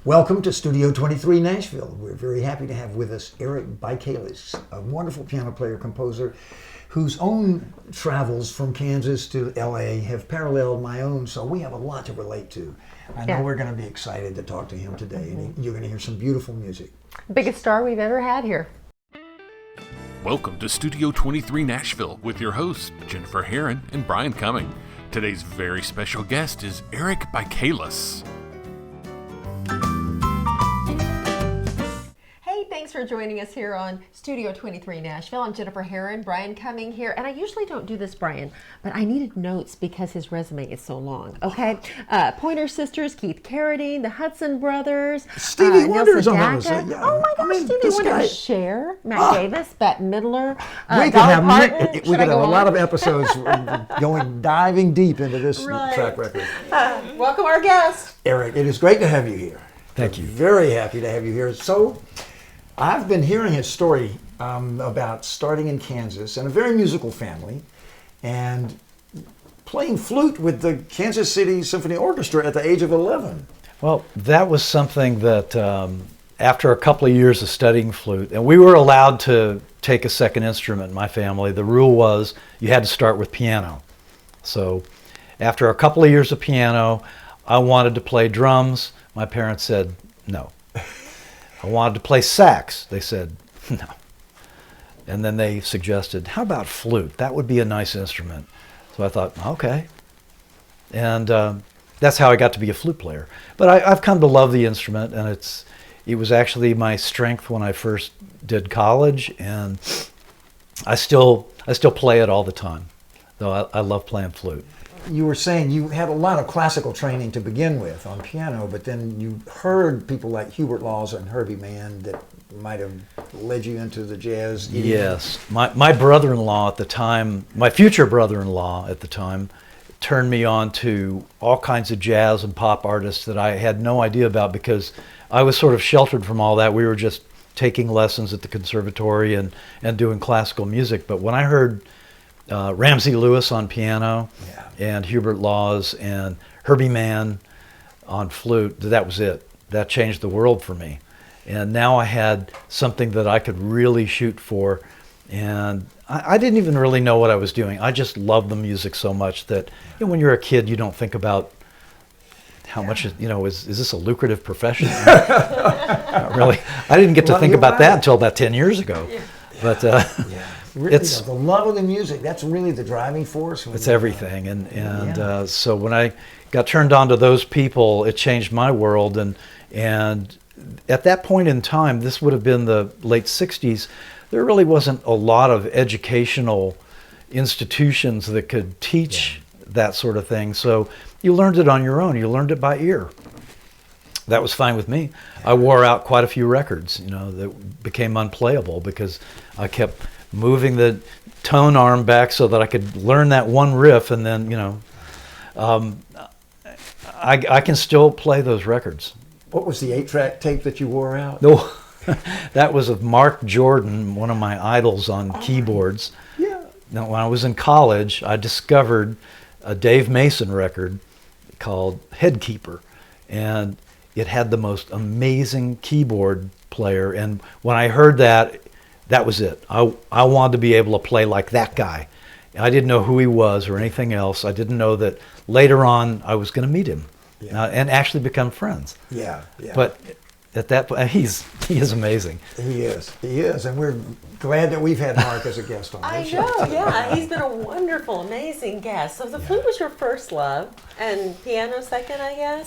Welcome to Studio 23 Nashville. We're very happy to have with us Eric Bikales, a wonderful piano player, composer, whose own travels from Kansas to LA have paralleled my own, so we have a lot to relate to. I know we're going to be excited to talk to him today, and you're going to hear some beautiful music. Biggest star we've ever had here. Welcome to Studio 23 Nashville with your hosts, Jennifer Herron and Bryan Cumming. Today's very special guest is Eric Bikales. Thanks for joining us here on Studio 23 Nashville. I'm Jennifer Herron, Bryan Cumming here, and I usually don't do this, Bryan, but I needed notes because his resume is so long, okay? Pointer Sisters, Keith Carradine, the Hudson Brothers, Stevie Wonder's on Neil this. Sedaka. Oh my gosh, Stevie Wonder, Cher, Matt Davis, Bette Midler, we could Dolly have Parton. we could have a lot of episodes diving deep into this track record. Welcome our guest. Eric, it is great to have you here. Thank you. Very happy to have you here. So, I've been hearing his story about starting in Kansas in a very musical family and playing flute with the Kansas City Symphony Orchestra at the age of 11. Well, that was something that after a couple of years of studying flute, and we were allowed to take a second instrument in my family. The rule was you had to start with piano. So after a couple of years of piano, I wanted to play drums. My parents said no. I wanted to play sax. They said, no. And then they suggested, how about flute? That would be a nice instrument. So I thought, okay. And that's how I got to be a flute player. But I've come to love the instrument, and it was actually my strength when I first did college, and I still play it all the time. Though I love playing flute. You were saying you had a lot of classical training to begin with on piano, but then you heard people like Hubert Laws and Herbie Mann that might have led you into the jazz. Yes. My brother-in-law at the time, my future brother-in-law at the time, turned me on to all kinds of jazz and pop artists that I had no idea about because I was sort of sheltered from all that. We were just taking lessons at the conservatory and doing classical music. But when I heard Ramsey Lewis on piano and Hubert Laws and Herbie Mann on flute, that was it. That changed the world for me. And now I had something that I could really shoot for. And I didn't even really know what I was doing. I just loved the music so much that when you're a kid, you don't think about how much, is this a lucrative profession? Not really. I didn't get to think about that until about 10 years ago. Yeah. But really, the love of the music, that's really the driving force. It's everything. And so when I got turned on to those people, it changed my world. And at that point in time, this would have been the late 60s, there really wasn't a lot of educational institutions that could teach that sort of thing. So you learned it on your own. You learned it by ear. That was fine with me. I wore out quite a few records, that became unplayable because I kept moving the tone arm back so that I could learn that one riff, and then, I can still play those records. What was the 8-track tape that you wore out? No, that was of Mark Jordan, one of my idols on keyboards. Yeah. Now, when I was in college, I discovered a Dave Mason record called Headkeeper, and it had the most amazing keyboard player. And when I heard that, that was it. I wanted to be able to play like that guy. I didn't know who he was or anything else. I didn't know that later on I was going to meet him and actually become friends. Yeah. But at that point, he is amazing. He is, and we're glad that we've had Mark as a guest on this show. I know, he's been a wonderful, amazing guest. So the flute was your first love, and piano second, I guess?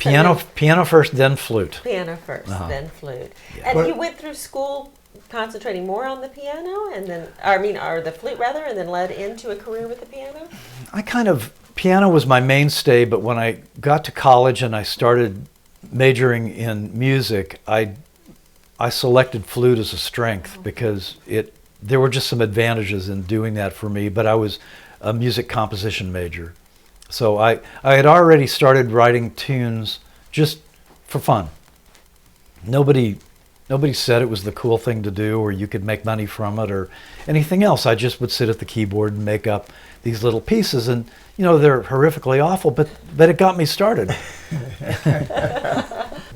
Piano first, then flute. Piano first, then flute. Yeah. And you went through school concentrating more on the piano, or the flute rather, and then led into a career with the piano? Piano was my mainstay, but when I got to college and I started majoring in music, I selected flute as a strength because there were just some advantages in doing that for me, but I was a music composition major. So I had already started writing tunes just for fun. Nobody said it was the cool thing to do or you could make money from it or anything else. I just would sit at the keyboard and make up these little pieces, and they're horrifically awful, but it got me started.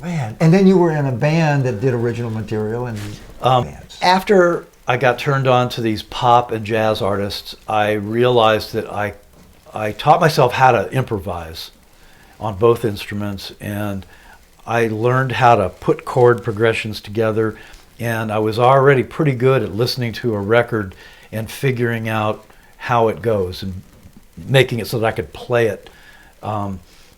Man, and then you were in a band that did original material and bands. After I got turned on to these pop and jazz artists, I realized that I taught myself how to improvise on both instruments, and I learned how to put chord progressions together, and I was already pretty good at listening to a record and figuring out how it goes and making it so that I could play it.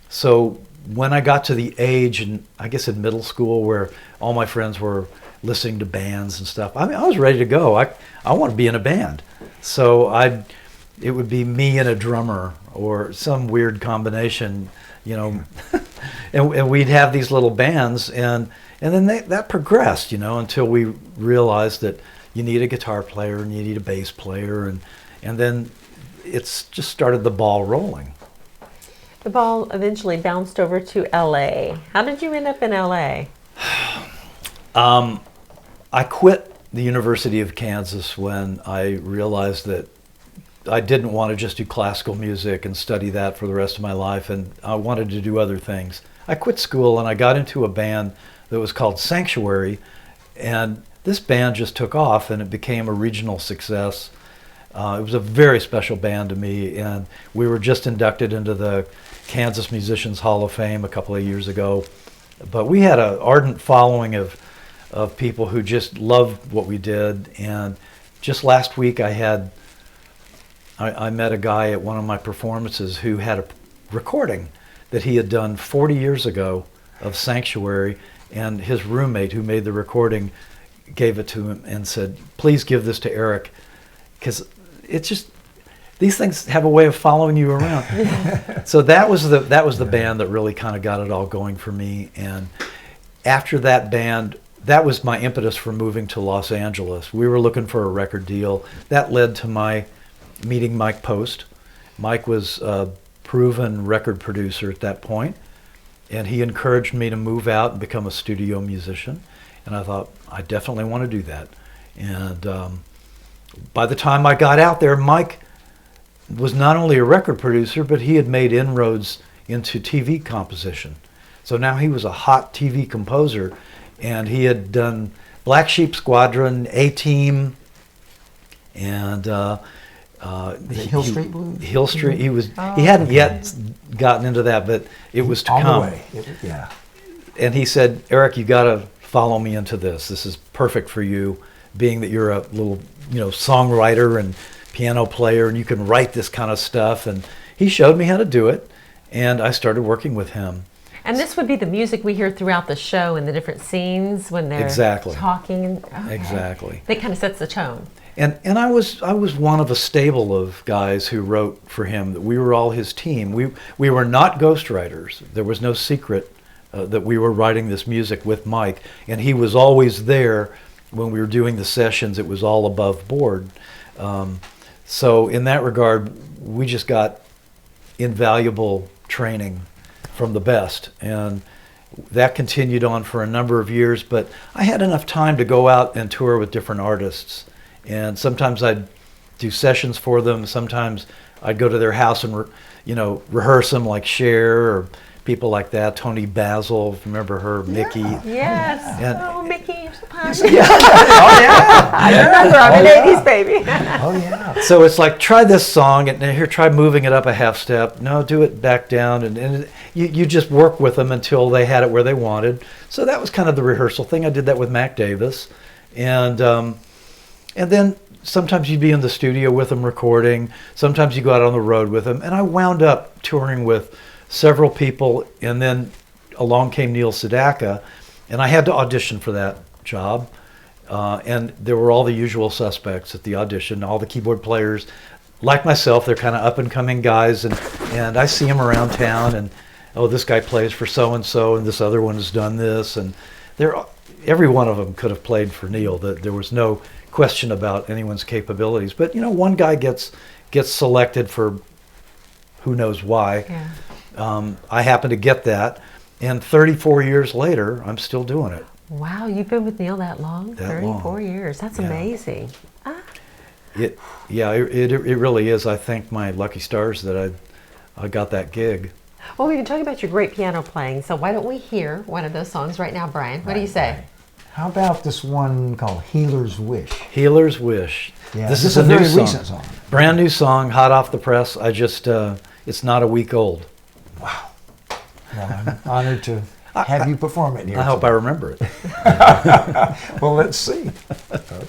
So when I got to the age, and I guess in middle school, where all my friends were listening to bands and stuff, I mean, I was ready to go. I want to be in a band. So it would be me and a drummer or some weird combination, you know, and we'd have these little bands, and then that progressed, you know, until we realized that you need a guitar player and you need a bass player, and then it's just started the ball rolling. The ball eventually bounced over to LA. How did you end up in LA? I quit the University of Kansas when I realized that I didn't want to just do classical music and study that for the rest of my life, and I wanted to do other things. I quit school and I got into a band that was called Sanctuary, and this band just took off and it became a regional success. It was a very special band to me, and we were just inducted into the Kansas Musicians Hall of Fame a couple of years ago. But we had an ardent following of people who just loved what we did. And just last week I met a guy at one of my performances who had a recording that he had done 40 years ago of Sanctuary, and his roommate who made the recording gave it to him and said, "Please give this to Eric," because it's just, these things have a way of following you around. So that was the band that really kind of got it all going for me. And after that band, that was my impetus for moving to Los Angeles. We were looking for a record deal. That led to my meeting Mike Post. Mike was a proven record producer at that point, and he encouraged me to move out and become a studio musician. And I thought, I definitely want to do that. And by the time I got out there, Mike was not only a record producer, but he had made inroads into TV composition. So now he was a hot TV composer, and he had done Black Sheep Squadron, A-Team, and Hill Street Blues? Hill Street. He hadn't yet gotten into that, but it was to come. On the way. Yeah. And he said, "Eric, you got to follow me into this. This is perfect for you, being that you're a little, songwriter and piano player, and you can write this kind of stuff." And he showed me how to do it, and I started working with him. And this would be the music we hear throughout the show in the different scenes when they're talking. Okay. Exactly. That kind of sets the tone. And I was one of a stable of guys who wrote for him. That we were all his team. We were not ghostwriters. There was no secret that we were writing this music with Mike, and he was always there when we were doing the sessions. It was all above board. So in that regard, we just got invaluable training from the best, and that continued on for a number of years. But I had enough time to go out and tour with different artists, and sometimes I'd do sessions for them. Sometimes I'd go to their house and rehearse them, like Cher or people like that. Tony Basil, remember her? Mickey. Yes. And, Mickey, you're so Oh, yeah. I remember. I'm an 80s baby. Oh, yeah. So it's like, try this song, and here, try moving it up a half step. No, do it back down, and you just work with them until they had it where they wanted. So that was kind of the rehearsal thing. I did that with Mac Davis, and then sometimes you'd be in the studio with them recording. Sometimes you go out on the road with them, and I wound up touring with several people, and then along came Neil Sedaka, and I had to audition for that job. And there were all the usual suspects at the audition, all the keyboard players. Like myself, they're kind of up-and-coming guys, and I see them around town, and, oh, this guy plays for so-and-so, and this other one has done this, and every one of them could have played for Neil. There was no question about anyone's capabilities. But, one guy gets selected for who knows why. Yeah. I happen to get that, and 34 years later, I'm still doing it. Wow, you've been with Neil that long? 34 years. That's amazing. It really is. I thank my lucky stars that I got that gig. Well, we've been talking about your great piano playing, so why don't we hear one of those songs right now, Brian? What do you say? Right. How about this one called Healer's Wish? Healer's Wish. Yeah, this is is a very new song. recent song. Brand new song, hot off the press. It's not a week old. Wow. Well, I'm honored to have you perform it here. I hope I remember it. Well, let's see. Okay.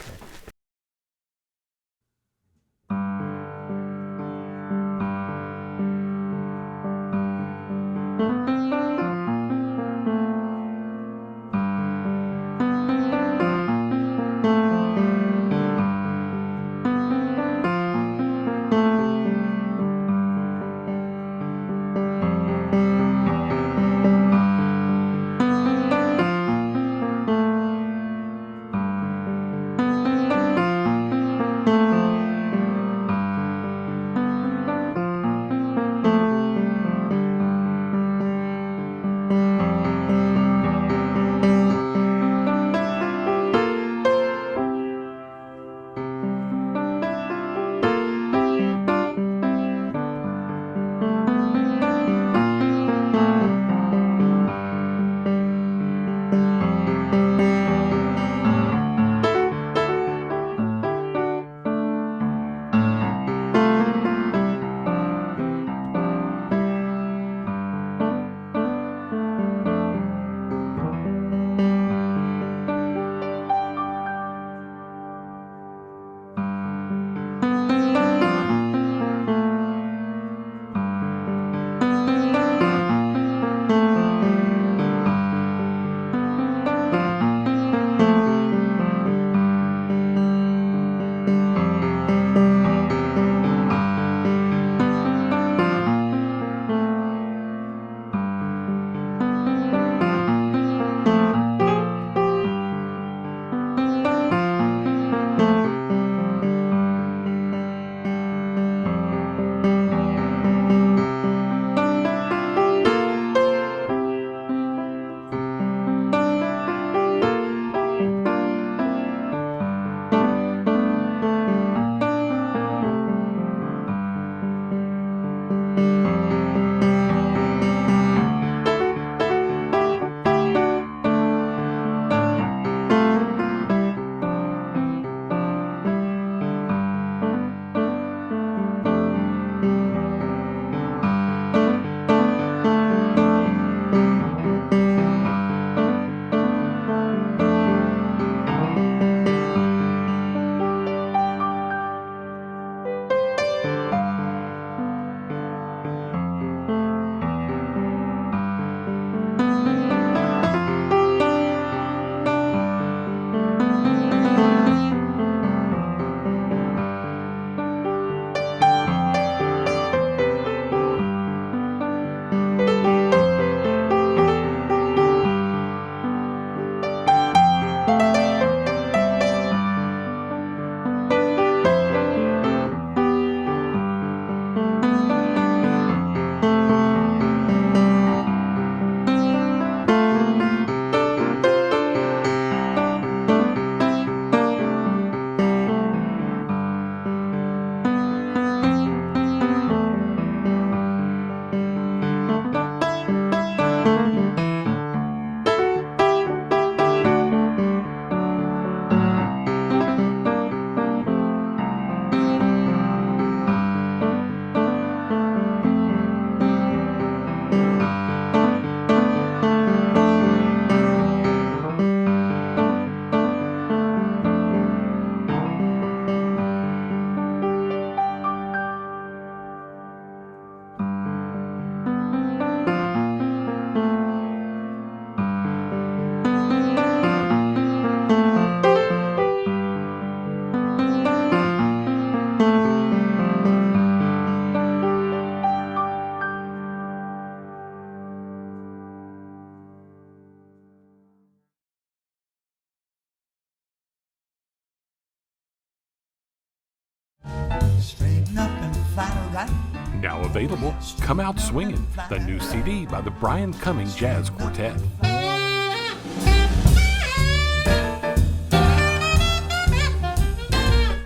Now available, Come Out Swingin', the new CD by the Bryan Cumming Jazz Quartet.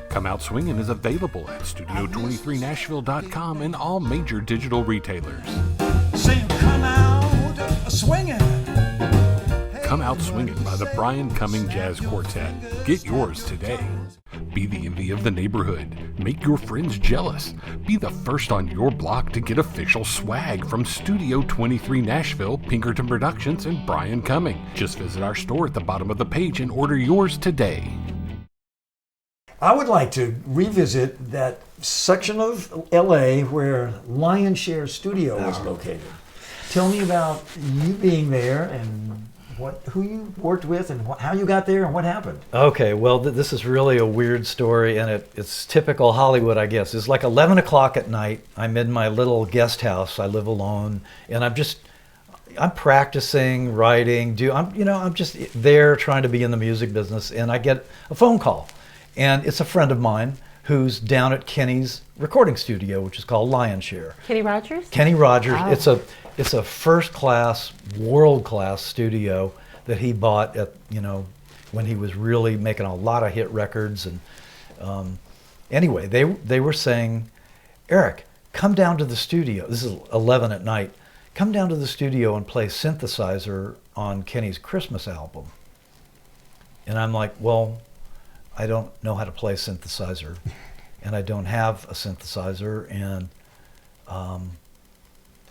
Come Out Swingin' is available at studio23nashville.com and all major digital retailers. Sing swinging. Come Out Swinging by the Bryan Cumming Jazz Quartet. Get yours today. Be the envy of the neighborhood. Make your friends jealous. Be the first on your block to get official swag from Studio 23 Nashville, Pinkerton Productions, and Bryan Cumming. Just visit our store at the bottom of the page and order yours today. I would like to revisit that section of LA where Lion's Share Studio was located. Tell me about you being there and who you worked with and how you got there and what happened. Okay, well, this is really a weird story, and it's typical Hollywood, I guess. It's like 11 o'clock at night. I'm in my little guest house. I live alone, and I'm practicing writing. I'm just there trying to be in the music business, and I get a phone call, and it's a friend of mine who's down at Kenny's recording studio, which is called Lion's Share. Kenny Rogers? Kenny Rogers. Oh. It's a first-class, world-class studio that he bought at, when he was really making a lot of hit records. And anyway, they were saying, Eric, come down to the studio. This is 11 at night. Come down to the studio and play synthesizer on Kenny's Christmas album. And I'm like, well, I don't know how to play synthesizer, and I don't have a synthesizer, and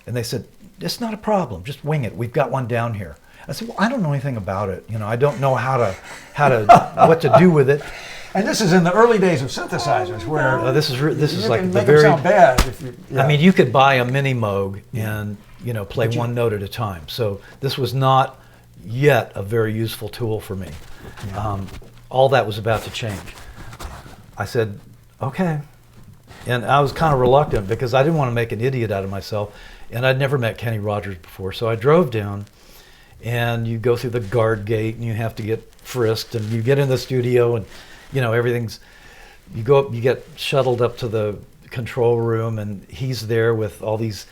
they said, it's not a problem, just wing it. We've got one down here. I said, well, I don't know anything about it. I don't know what to do with it. And this is in the early days of synthesizers, where this is like can the make them very. sound bad. If you, yeah. I mean, you could buy a mini Moog and play one note at a time. So this was not yet a very useful tool for me. Yeah. All that was about to change. I said, okay. And I was kind of reluctant because I didn't want to make an idiot out of myself. And I'd never met Kenny Rogers before. So I drove down, and you go through the guard gate, and you have to get frisked, and you get in the studio, and everything's, you get shuttled up to the control room, and he's there with all these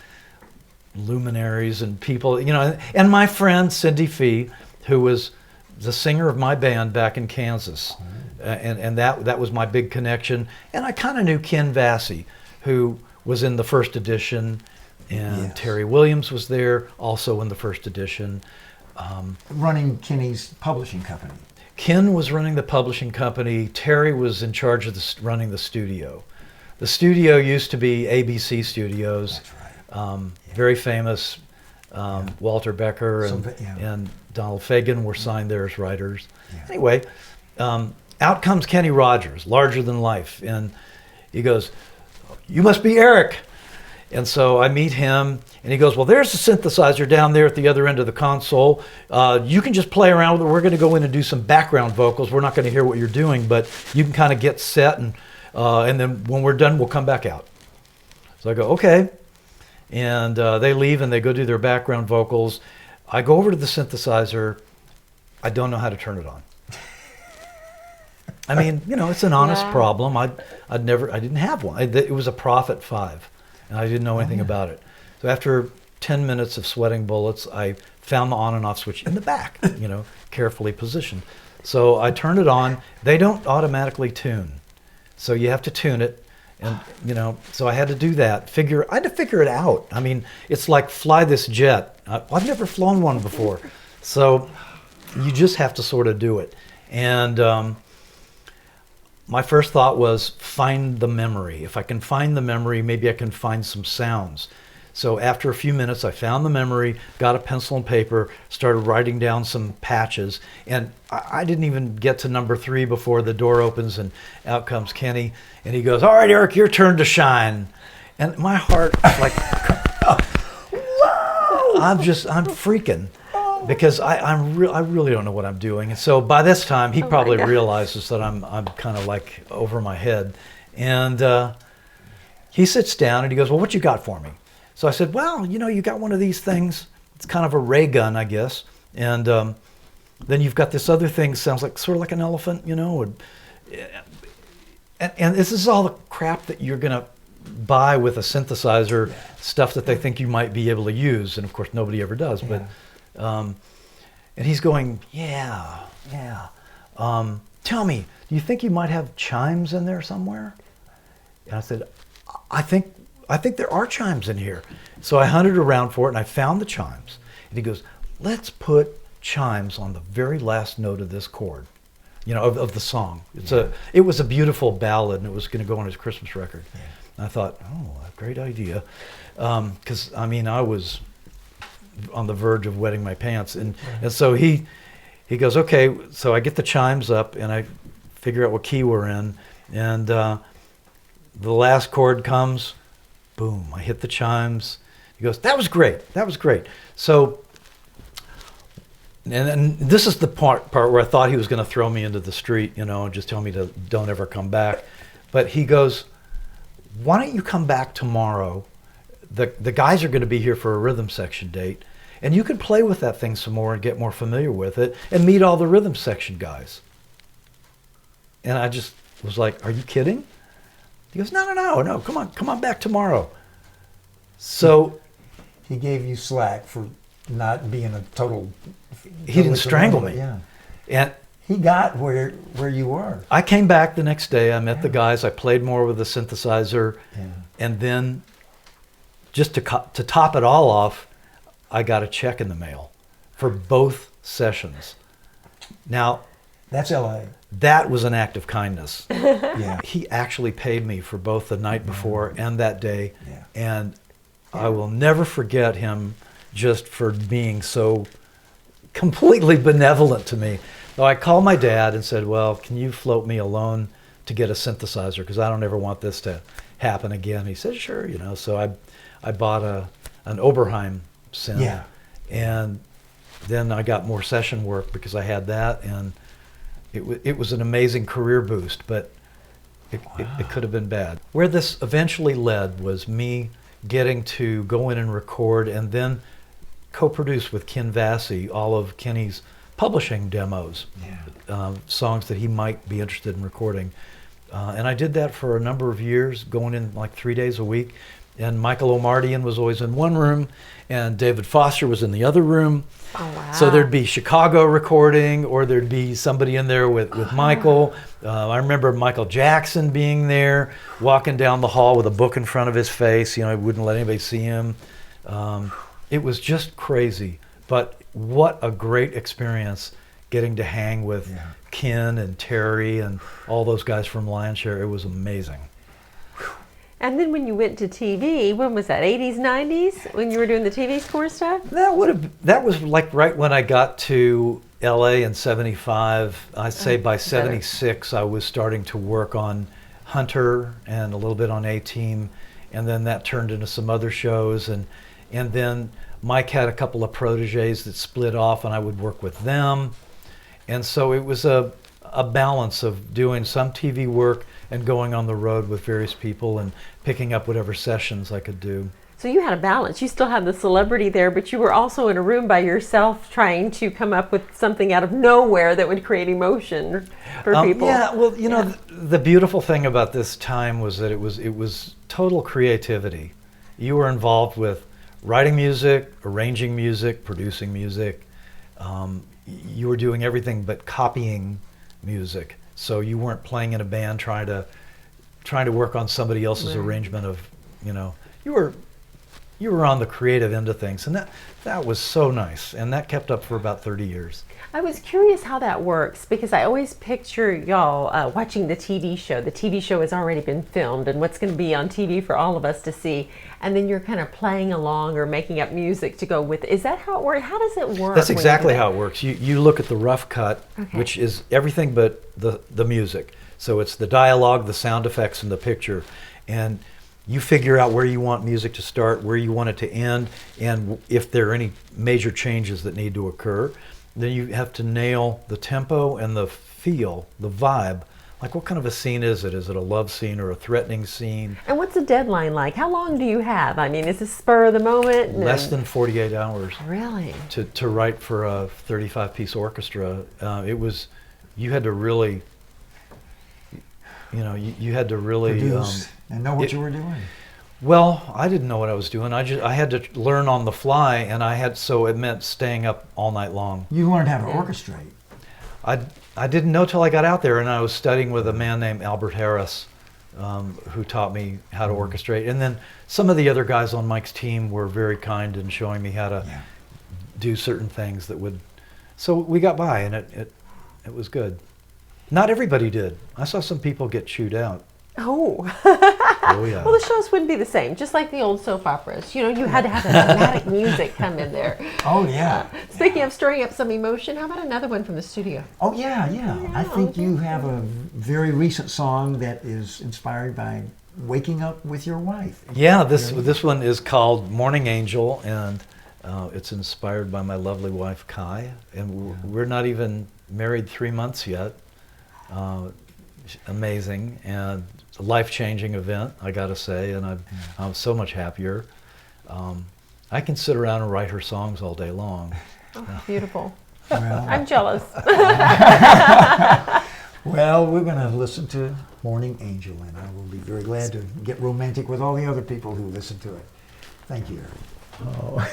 luminaries and people, and my friend Cindy Fee, who was the singer of my band back in Kansas. And that was my big connection. And I kind of knew Ken Vassy, who was in the first edition, and yes. Terry Williams was there, also in the first edition. Running Kenny's publishing company. Ken was running the publishing company. Terry was in charge of running the studio. The studio used to be ABC Studios. That's right. Very famous. Walter Becker and Donald Fagen were signed there as writers. Yeah. Anyway, out comes Kenny Rogers, larger than life, and he goes, "You must be Eric." And so I meet him, and he goes, "Well, there's a synthesizer down there at the other end of the console. You can just play around with it. We're going to go in and do some background vocals. We're not going to hear what you're doing, but you can kind of get set, and then when we're done, we'll come back out." So I go, okay. And they leave, and they go do their background vocals. I go over to the synthesizer. I don't know how to turn it on. I mean, it's an honest problem. I didn't have one. It was a Prophet 5, and I didn't know anything about it. So after 10 minutes of sweating bullets, I found the on and off switch in the back, carefully positioned. So I turned it on. They don't automatically tune, so you have to tune it. And so I had to do that. I had to figure it out. I mean, it's like fly this jet. I've never flown one before, so you just have to sort of do it. And my first thought was find the memory. If I can find the memory, maybe I can find some sounds. So after a few minutes, I found the memory, got a pencil and paper, started writing down some patches, and I didn't even get to number 3 before the door opens, and out comes Kenny, and he goes, "All right, Eric, your turn to shine." And my heart, like, whoa! I'm freaking, because I really don't know what I'm doing. And so by this time, he probably realizes that I'm kind of like over my head, and he sits down and he goes, "Well, what you got for me?" So I said, "Well, you got one of these things. It's kind of a ray gun, I guess. And then you've got this other thing, sounds like sort of like an elephant, And this is all the crap that you're going to buy with a synthesizer, stuff that they think you might be able to use. And of course, nobody ever does. Yeah. But and he's going, yeah. Tell me, do you think you might have chimes in there somewhere?" And I said, I think there are chimes in here. So I hunted around for it, and I found the chimes. And he goes, let's put chimes on the very last note of this chord, of the song. It was a beautiful ballad, and it was going to go on his Christmas record. Yeah. And I thought, a great idea, because I was on the verge of wetting my pants, and so he goes, okay. So I get the chimes up, and I figure out what key we're in, and the last chord comes, boom! I hit the chimes. He goes, that was great. So. And this is the part where I thought he was going to throw me into the street, and just tell me to don't ever come back. But he goes, why don't you come back tomorrow? The guys are going to be here for a rhythm section date, and you can play with that thing some more and get more familiar with it and meet all the rhythm section guys. And I just was like, are you kidding? He goes, no, come on back tomorrow. So he gave you slack for not being a total. He didn't strangle me. Yeah. And he got where you were. I came back the next day. I met the guys. I played more with the synthesizer. Yeah. And then just to top it all off, I got a check in the mail for both sessions. Now, that's LA. That was an act of kindness. Yeah. He actually paid me for both the night before and that day. Yeah. And I will never forget him just for being so completely benevolent to me. So I called my dad and said, well, can you float me a loan to get a synthesizer, because I don't ever want this to happen again. He said, sure, So I bought an Oberheim synth. Yeah. And then I got more session work because I had that, and it was an amazing career boost, but it could have been bad. Where this eventually led was me getting to go in and record and then co-produce with Ken Vassy all of Kenny's publishing demos, songs that he might be interested in recording. And I did that for a number of years, going in like 3 days a week. And Michael Omartian was always in one room, and David Foster was in the other room. Oh, wow. So there'd be Chicago recording, or there'd be somebody in there with Michael. I remember Michael Jackson being there, walking down the hall with a book in front of his face. He wouldn't let anybody see him. It was just crazy. But what a great experience getting to hang with Ken and Terry and all those guys from Lionshare. It was amazing. And then when you went to TV, when was that? 80s, 90s? When you were doing the TV score stuff? That was like right when I got to LA in 75. I'd say by 76 I was starting to work on Hunter and a little bit on A-Team, and then that turned into some other shows, and then Mike had a couple of proteges that split off, and I would work with them. And so it was a balance of doing some TV work and going on the road with various people and picking up whatever sessions I could do. So you had a balance. You still had the celebrity there, but you were also in a room by yourself trying to come up with something out of nowhere that would create emotion for people. Yeah, well, the beautiful thing about this time was that it was total creativity. You were involved with writing music, arranging music, producing music. You were doing everything but copying music. So you weren't playing in a band trying to work on somebody else's arrangement of, you were on the creative end of things, and that was so nice, and that kept up for about 30 years. I was curious how that works, because I always picture y'all watching the TV show. The TV show has already been filmed, and what's going to be on TV for all of us to see, and then you're kind of playing along or making up music to go with it. Is that how it works? How does it work? That's exactly how it works. You look at the rough cut, which is everything but the music. So it's the dialogue, the sound effects, and the picture, and you figure out where you want music to start, where you want it to end, and if there are any major changes that need to occur. Then you have to nail the tempo and the feel, the vibe. Like, what kind of a scene is it? Is it a love scene or a threatening scene? And what's the deadline like? How long do you have? I mean, is this spur of the moment? Less than 48 hours. Really? To write for a 35-piece orchestra. You had to really, you had to really produce and know what you were doing. Well, I didn't know what I was doing. I had to learn on the fly, and so it meant staying up all night long. You learned how to orchestrate. I didn't know till I got out there, and I was studying with a man named Albert Harris, who taught me how to orchestrate. And then some of the other guys on Mike's team were very kind in showing me how to do certain things that would. So we got by, and it was good. Not everybody did. I saw some people get chewed out. Oh. Oh yeah. Well, the shows wouldn't be the same, just like the old soap operas. You know, you had to have that dramatic music come in there. Oh, yeah. Speaking of stirring up some emotion, how about another one from the studio? Oh, yeah. I think you have a very recent song that is inspired by waking up with your wife. Yeah, this one is called Morning Angel, and it's inspired by my lovely wife Kai, and we're not even married 3 months yet. Amazing and a life-changing event, I gotta say, and I'm so much happier. I can sit around and write her songs all day long. Oh, beautiful. Well, I'm jealous. well, we're going to listen to Morning Angel, and I will be very glad to get romantic with all the other people who listen to it. Thank you, Eric. Oh.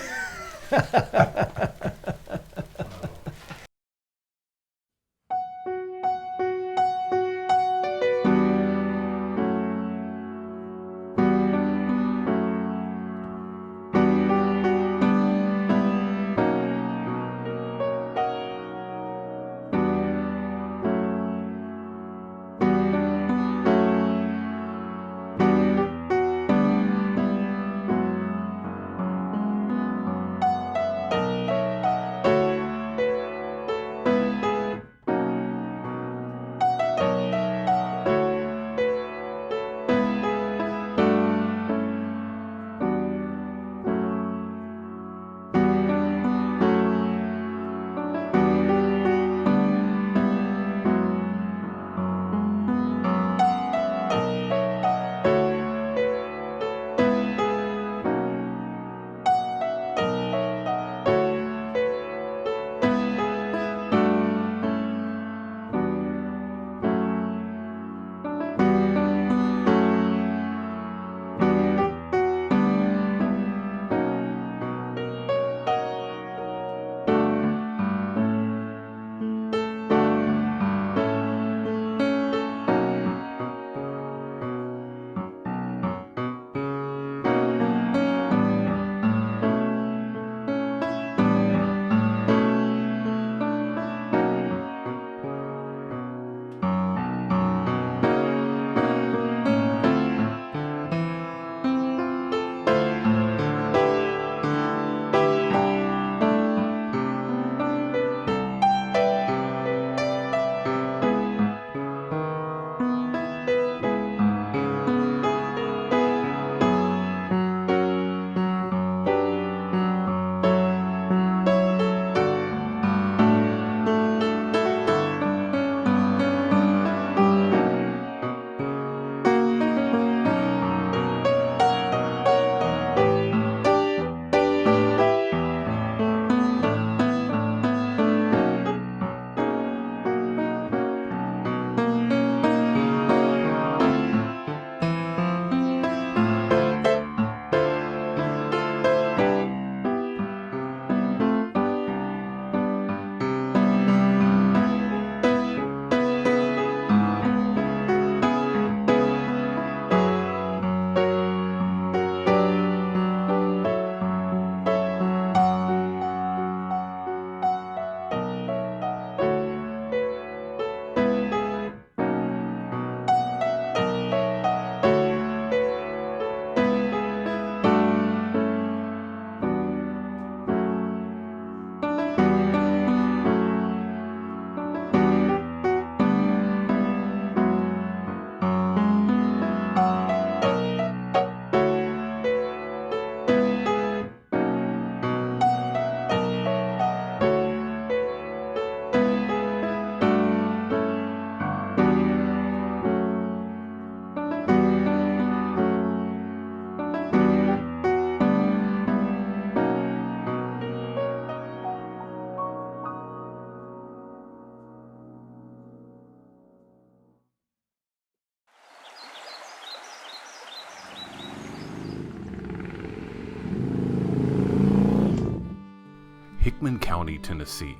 Hickman County, Tennessee.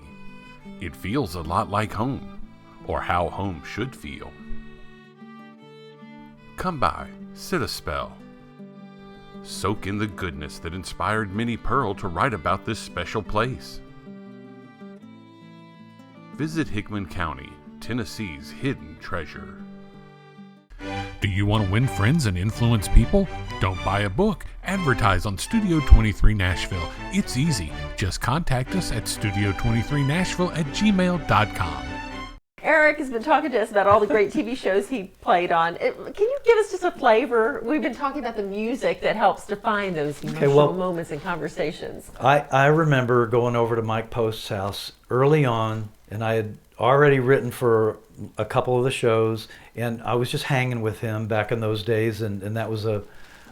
It feels a lot like home, or how home should feel. Come by, sit a spell. Soak in the goodness that inspired Minnie Pearl to write about this special place. Visit Hickman County, Tennessee's hidden treasure. Do you want to win friends and influence people? Don't buy a book. Advertise on Studio 23 Nashville. It's easy. Just contact us at studio23nashville@gmail.com. Eric has been talking to us about all the great TV shows he played on. Can you give us just a flavor? We've been talking about the music that helps define those emotional moments and conversations. I remember going over to Mike Post's house early on, and I had already written for a couple of the shows, and I was just hanging with him back in those days, and that was a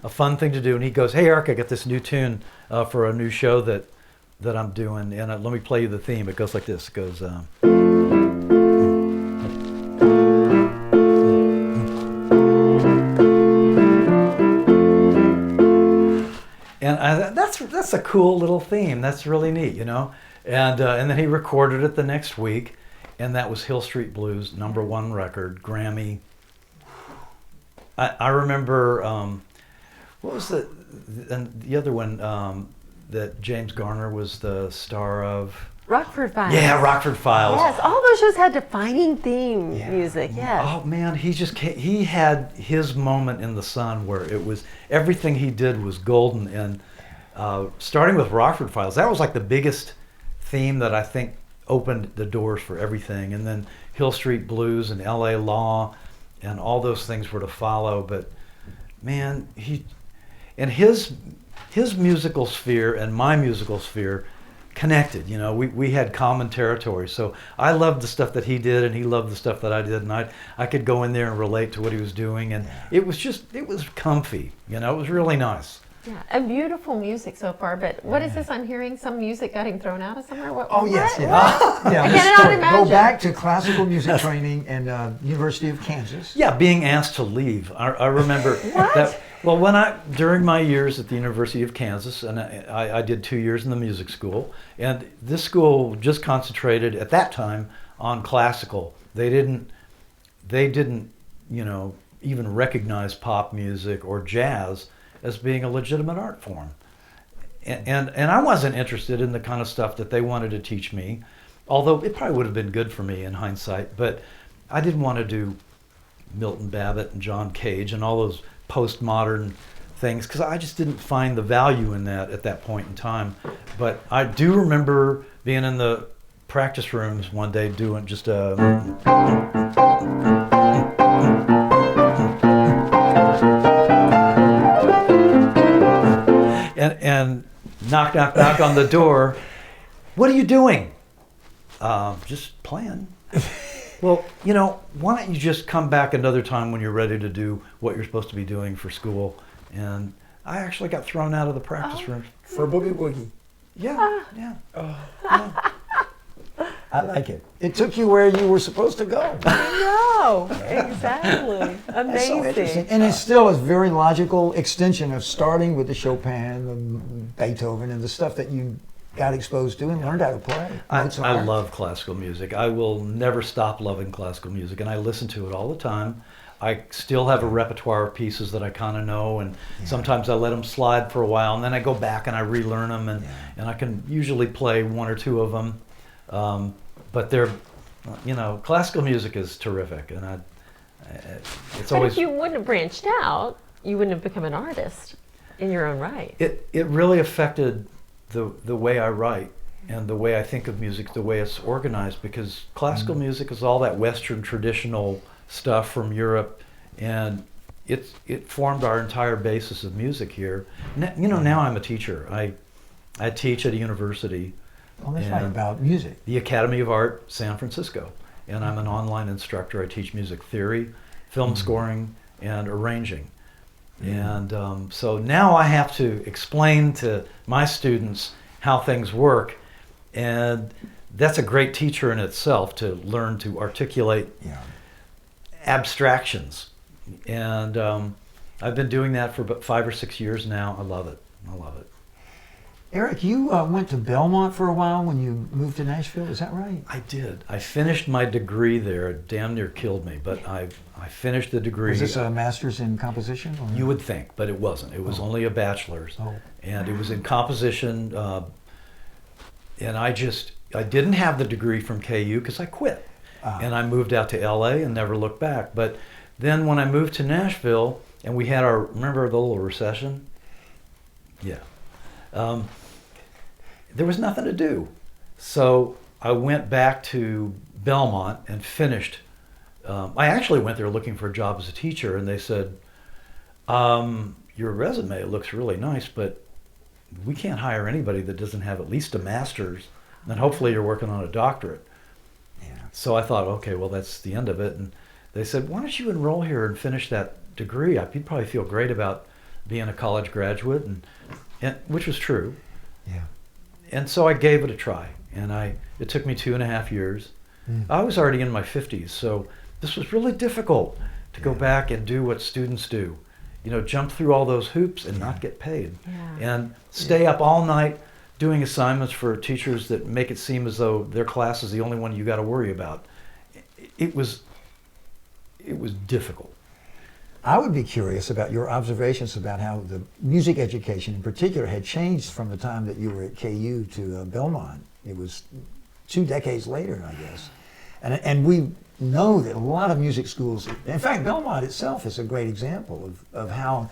fun thing to do. And he goes, "Hey Eric, I got this new tune for a new show that I'm doing, and let me play you the theme." It goes like this. It goes, and that's a cool little theme. That's really neat, you know. And then he recorded it the next week, and that was Hill Street Blues, #1 record, Grammy. I remember, what was the other one that James Garner was the star of? Rockford Files. Yeah, Rockford Files. Yes, all those shows had defining theme music. Yes. Oh man, he had his moment in the sun where it was everything he did was golden. And starting with Rockford Files, that was like the biggest theme that I think opened the doors for everything. And then Hill Street Blues and L.A. Law, and all those things were to follow. But man, his musical sphere and my musical sphere connected. You know, we had common territory. So I loved the stuff that he did, and he loved the stuff that I did, and I could go in there and relate to what he was doing, and it was comfy. You know, it was really nice. Yeah, and beautiful music so far. But what is this I'm hearing? Some music got him thrown out of somewhere? Yes, yeah. I cannot imagine. Go back to classical music training and University of Kansas. Yeah, being asked to leave. I remember that. Well, during my years at the University of Kansas, and I did 2 years in the music school, and this school just concentrated at that time on classical. They didn't, you know, even recognize pop music or jazz as being a legitimate art form. And I wasn't interested in the kind of stuff that they wanted to teach me, although it probably would have been good for me in hindsight, but I didn't want to do Milton Babbitt and John Cage and all those postmodern things, because I just didn't find the value in that at that point in time. But I do remember being in the practice rooms one day doing just a... And knock on the door. "What are you doing?" "Just playing." "Well, you know, why don't you just come back another time when you're ready to do what you're supposed to be doing for school?" And I actually got thrown out of the practice room. For Boogie Woogie. Yeah. I like it. It took you where you were supposed to go. No, exactly. That's so interesting. Amazing. And it's still a very logical extension of starting with the Chopin, the Beethoven, and the stuff that you got exposed to and learned how to play. I love classical music. I will never stop loving classical music, and I listen to it all the time. I still have a repertoire of pieces that I kind of know, and sometimes I let them slide for a while, and then I go back and I relearn them, and I can usually play one or two of them. But they're, you know, classical music is terrific, and it's always... But if you wouldn't have branched out, you wouldn't have become an artist in your own right. It really affected the way I write and the way I think of music, the way it's organized, because classical music is all that Western traditional stuff from Europe, and it formed our entire basis of music here. You know, now I'm a teacher. I teach at a university. Well, that's right, about music. The Academy of Art, San Francisco. And I'm an online instructor. I teach music theory, film scoring, and arranging. And so now I have to explain to my students how things work. And that's a great teacher in itself, to learn to articulate abstractions. And I've been doing that for about 5 or 6 years now. I love it. Eric, you went to Belmont for a while when you moved to Nashville. Is that right? I did. I finished my degree there. It damn near killed me, but I finished the degree. Was this a master's in composition? Or? You would think, but it wasn't. It was only a bachelor's, Oh. and it was in composition. And I didn't have the degree from KU because I quit, and I moved out to LA and never looked back. But then when I moved to Nashville, and we had remember the little recession? Yeah. There was nothing to do. So I went back to Belmont and finished. I actually went there looking for a job as a teacher, and they said, your resume looks really nice, but we can't hire anybody that doesn't have at least a master's, and hopefully you're working on a doctorate. Yeah. So I thought, okay, well, that's the end of it. And they said, why don't you enroll here and finish that degree? You'd probably feel great about being a college graduate, and which was true. Yeah. And so I gave it a try, and it took me 2.5 years. I was already in my 50s, so this was really difficult to go back and do what students do. Jump through all those hoops and not get paid. Yeah. And stay up all night doing assignments for teachers that make it seem as though their class is the only one you got to worry about. It was difficult. I would be curious about your observations about how the music education in particular had changed from the time that you were at KU to Belmont. It was 2 decades later, I guess. And we know that a lot of music schools, in fact, Belmont itself is a great example of how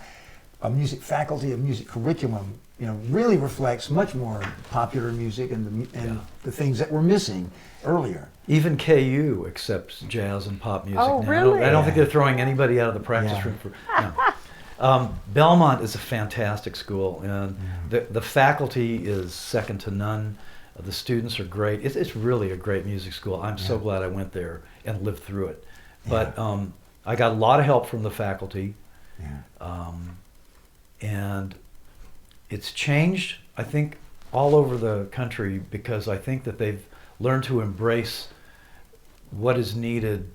a music faculty, a music curriculum, really reflects much more popular music and the things that were missing earlier. Even KU accepts jazz and pop music Oh, now. really? I don't think they're throwing anybody out of the practice room for. No. Belmont is a fantastic school, and the faculty is second to none. The students are great. It's really a great music school. I'm so glad I went there and lived through it. But I got a lot of help from the faculty, and it's changed, I think, all over the country because I think that they've learned to embrace what is needed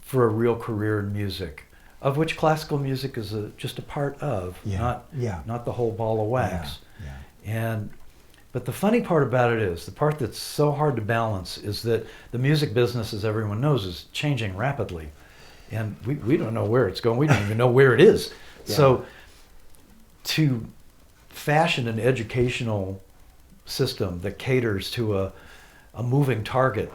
for a real career in music, of which classical music is just a part of, not the whole ball of wax. But the funny part about it is, the part that's so hard to balance is that the music business, as everyone knows, is changing rapidly. And we don't know where it's going. We don't even know where it is. So to fashion an educational system that caters to a moving target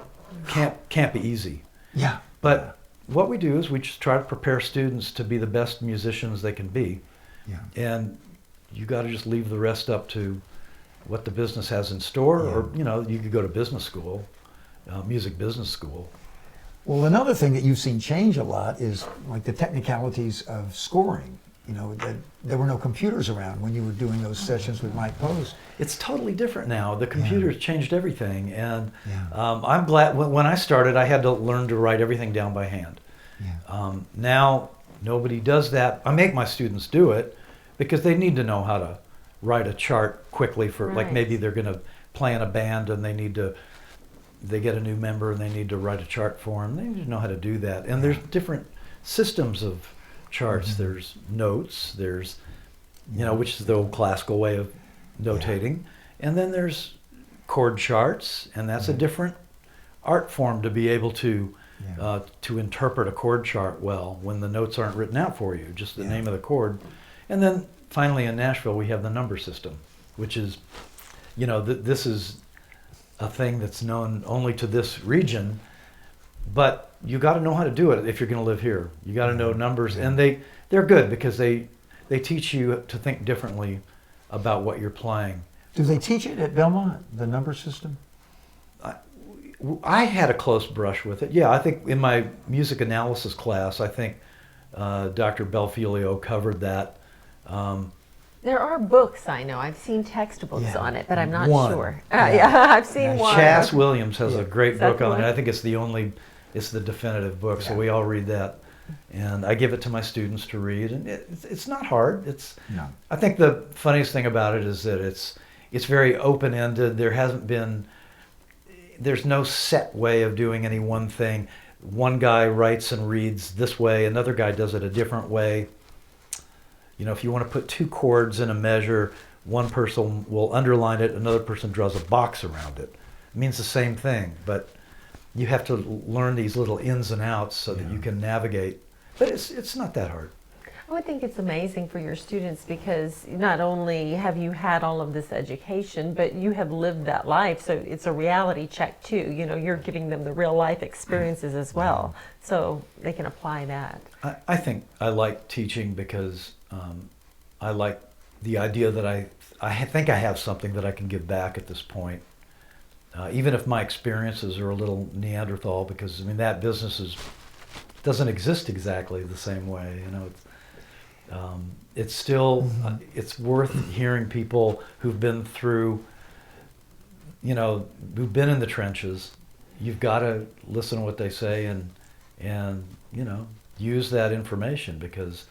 can't be easy. Yeah. But what we do is we just try to prepare students to be the best musicians they can be. Yeah. And you got to just leave the rest up to what the business has in store, or you could go to business school, music business school. Well, another thing that you've seen change a lot is like the technicalities of scoring. There were no computers around when you were doing those sessions with Mike Post. It's totally different now. The computers changed everything, and I'm glad. When I started, I had to learn to write everything down by hand. Now nobody does that. I make my students do it because they need to know how to write a chart quickly for like maybe they're going to play in a band and they get a new member and they need to write a chart for them. They need to know how to do that. And there's different systems of charts. There's notes, there's which is the old classical way of notating, and then there's chord charts, and that's a different art form to be able to interpret a chord chart well when the notes aren't written out for you, just the name of the chord. And then finally, in Nashville, we have the number system, which is, this is a thing that's known only to this region, but you got to know how to do it if you're going to live here. You got to know numbers, and they're good because they teach you to think differently about what you're playing. Do they teach it at Belmont, the number system? I had a close brush with it. Yeah, I think in my music analysis class, I think Dr. Belfilio covered that. There are books, I know. I've seen textbooks on it, but I'm not sure. I've seen one. Chas Williams has a great book on it. I think it's the definitive book, so we all read that. And I give it to my students to read, and it's not hard. I think the funniest thing about it is that it's very open-ended. There's no set way of doing any one thing. One guy writes and reads this way, another guy does it a different way. If you want to put 2 chords in a measure, one person will underline it, another person draws a box around it. It means the same thing, but you have to learn these little ins and outs so that you can navigate. But it's not that hard. I would think it's amazing for your students because not only have you had all of this education, but you have lived that life. So it's a reality check too. You know, you're giving them the real life experiences as well. So they can apply that. I think I like teaching because I like the idea that I think I have something that I can give back at this point. Even if my experiences are a little Neanderthal, because I mean that business doesn't exist exactly the same way. You know, it's still it's worth hearing people who've been through, you know, who've been in the trenches. You've got to listen to what they say and you know, use that information, because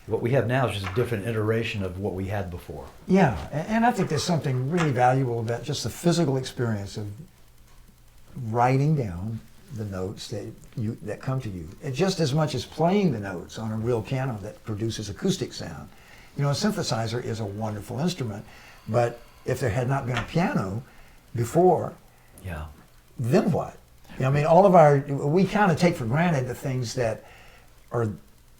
what we have now is just a different iteration of what we had before. Yeah, and I think there's something really valuable about just the physical experience of writing down the notes that come to you, and just as much as playing the notes on a real piano that produces acoustic sound. You know, a synthesizer is a wonderful instrument, but if there had not been a piano before, then what? You know, I mean, we kind of take for granted the things that are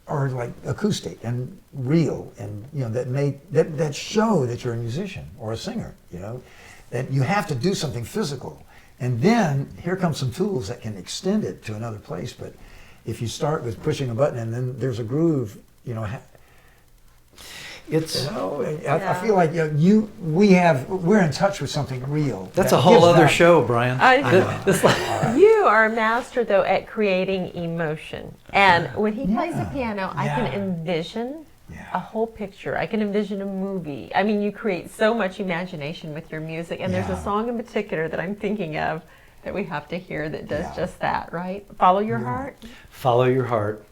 like acoustic and real, and you know that show that you're a musician or a singer. You know, that you have to do something physical. And then here come some tools that can extend it to another place. But if you start with pushing a button and then there's a groove, you know, it's. You know, I feel like we're in touch with something real. That's a whole other show, Bryan. You are a master though at creating emotion, and when he plays the piano, I can envision a whole picture. I can envision a movie. I mean, you create so much imagination with your music, and there's a song in particular that I'm thinking of that we have to hear that does just that, right? Follow your heart? Follow your heart.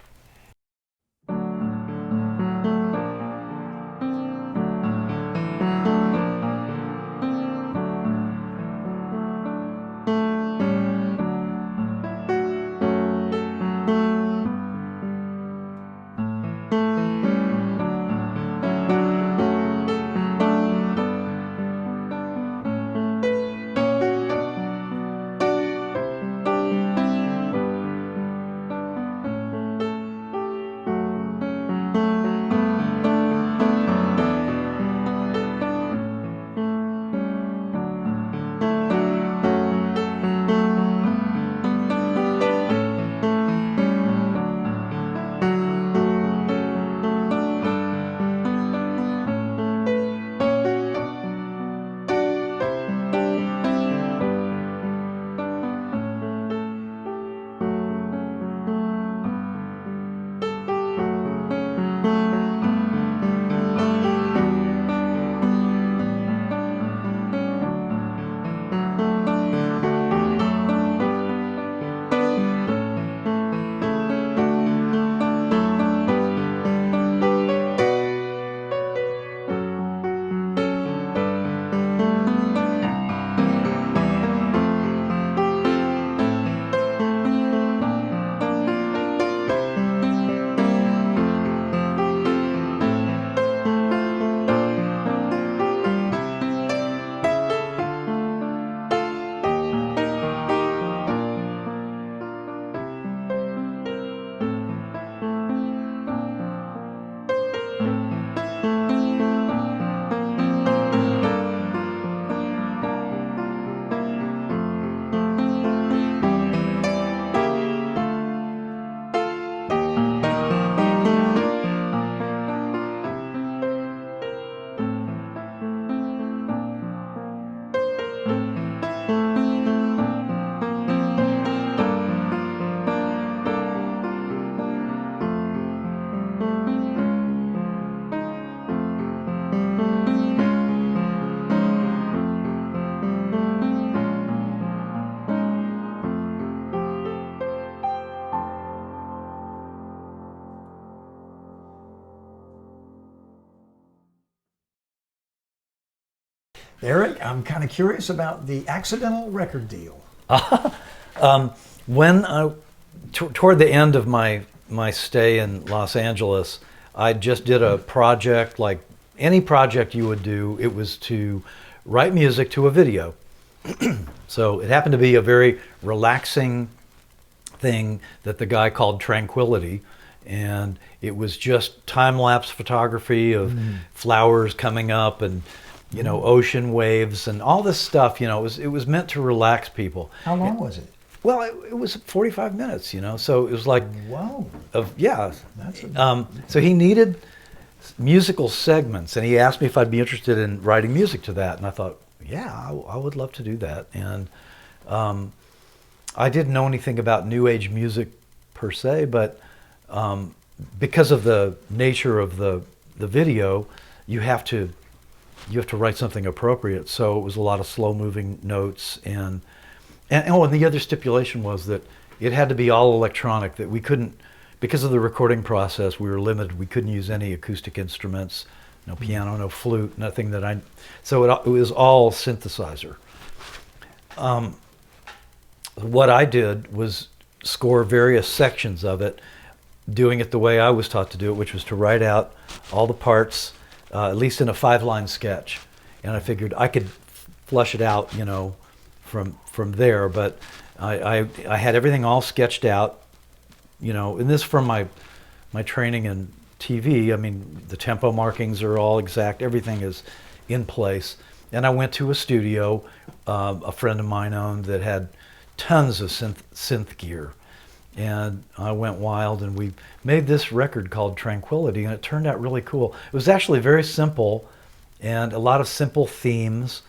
Eric, I'm kind of curious about the accidental record deal. When toward the end of my stay in Los Angeles, I just did a project like any project you would do, it was to write music to a video. So it happened to be a very relaxing thing that the guy called Tranquility, and it was just time-lapse photography of flowers coming up and ocean waves and all this stuff. It was meant to relax people. How long was it? Well, it was 45 minutes, so it was like, Wow. So he needed musical segments, and he asked me if I'd be interested in writing music to that, and I thought, yeah, I would love to do that. And I didn't know anything about New Age music per se, but because of the nature of the video, you have to write something appropriate. So it was a lot of slow-moving notes, and the other stipulation was that it had to be all electronic, that we couldn't, because of the recording process, we were limited. We couldn't use any acoustic instruments, no piano, no flute, nothing so it was all synthesizer. What I did was score various sections of it, doing it the way I was taught to do it, which was to write out all the parts, at least in a 5-line sketch. And I figured I could flush it out, from there. But I had everything all sketched out, and this from my training in TV. I mean, the tempo markings are all exact. Everything is in place. And I went to a studio a friend of mine owned that had tons of synth gear. And I went wild, and we made this record called Tranquility, and it turned out really cool. It was actually very simple, and a lot of simple themes,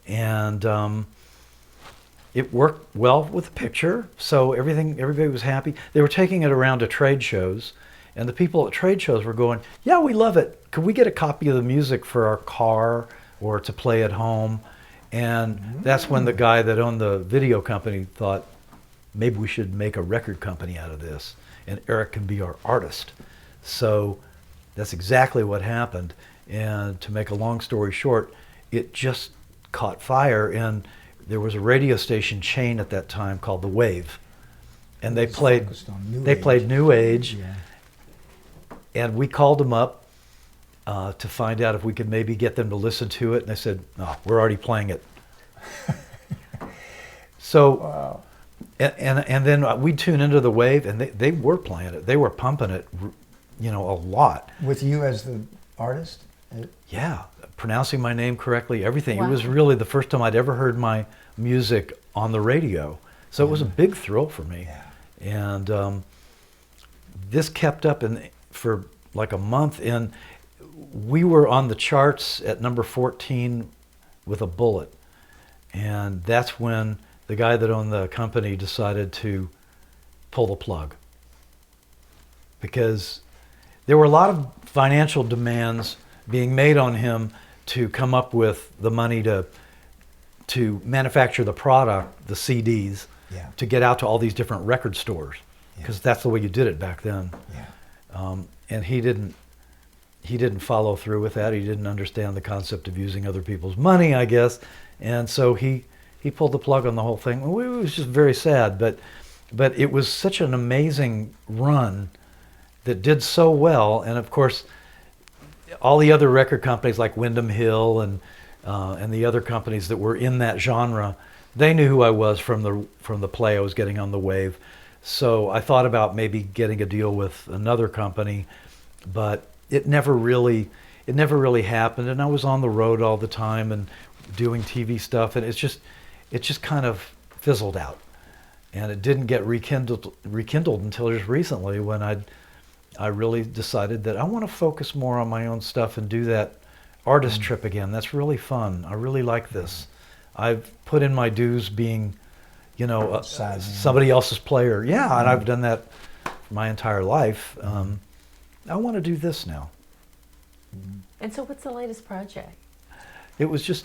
and it worked well with the picture, so everybody was happy. They were taking it around to trade shows, and the people at trade shows were going, yeah, we love it. Could we get a copy of the music for our car or to play at home? And that's when the guy that owned the video company thought, maybe we should make a record company out of this, and Eric can be our artist. So that's exactly what happened. And to make a long story short, it just caught fire, and there was a radio station chain at that time called The Wave, and they played New Age, Yeah. and we called them up to find out if we could maybe get them to listen to it, and they said, no, we're already playing it. So, Wow. and then we'd tune into The Wave, and they were playing it. They were pumping it, a lot. With you as the artist? Yeah, pronouncing my name correctly, everything. Wow. It was really the first time I'd ever heard my music on the radio. So it was a big thrill for me. Yeah. And this kept up for like a month, and we were on the charts at number 14 with a bullet. And that's when the guy that owned the company decided to pull the plug, because there were a lot of financial demands being made on him to come up with the money to manufacture the product, the CDs, Yeah. to get out to all these different record stores, because that's the way you did it back then. Yeah. And he didn't follow through with that. He didn't understand the concept of using other people's money, I guess, and so he pulled the plug on the whole thing. It was just very sad, but it was such an amazing run that did so well. And of course, all the other record companies like Windham Hill and the other companies that were in that genre, they knew who I was from the play I was getting on The Wave. So I thought about maybe getting a deal with another company, but it never really happened. And I was on the road all the time and doing TV stuff, and it just kind of fizzled out, and it didn't get rekindled until just recently, when I really decided that I want to focus more on my own stuff and do that artist trip again. That's really fun. I really like this. I've put in my dues being, somebody else's player. Yeah, and I've done that for my entire life. I want to do this now. And so what's the latest project? It was just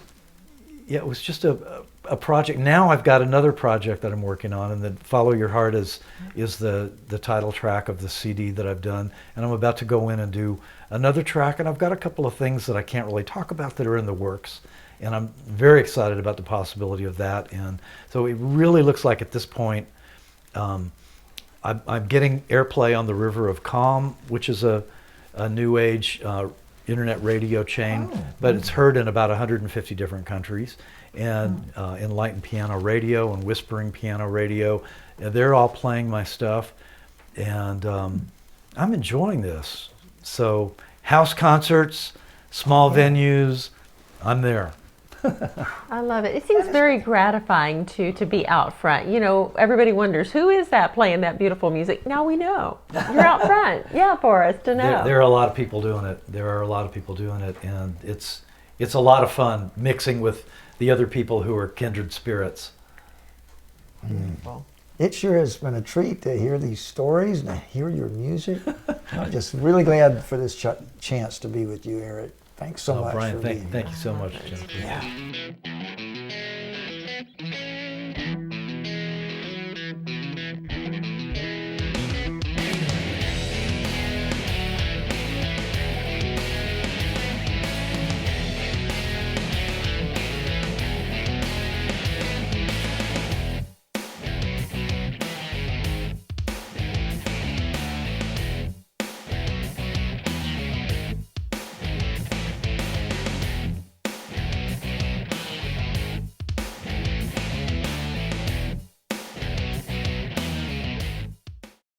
a project. Now I've got another project that I'm working on, and then Follow Your Heart is the title track of the CD that I've done. And I'm about to go in and do another track, and I've got a couple of things that I can't really talk about that are in the works. And I'm very excited about the possibility of that. And so it really looks like at this point, I'm getting airplay on The River of Calm, which is a New Age internet radio chain, but it's heard in about 150 different countries. And Enlightened Piano Radio and Whispering Piano Radio, they're all playing my stuff, and I'm enjoying this. So house concerts, small venues, I'm there. I love it. It seems very gratifying to be out front. You know, everybody wonders, who is that playing that beautiful music? Now we know. You're out front. Yeah, for us to know. There are a lot of people doing it. There are a lot of people doing it, and it's a lot of fun mixing with the other people who are kindred spirits. Well, It sure has been a treat to hear these stories and to hear your music. I'm just really glad for this chance to be with you, Eric. Thanks so much Bryan, for being here. thank you so much, Jennifer. Yeah.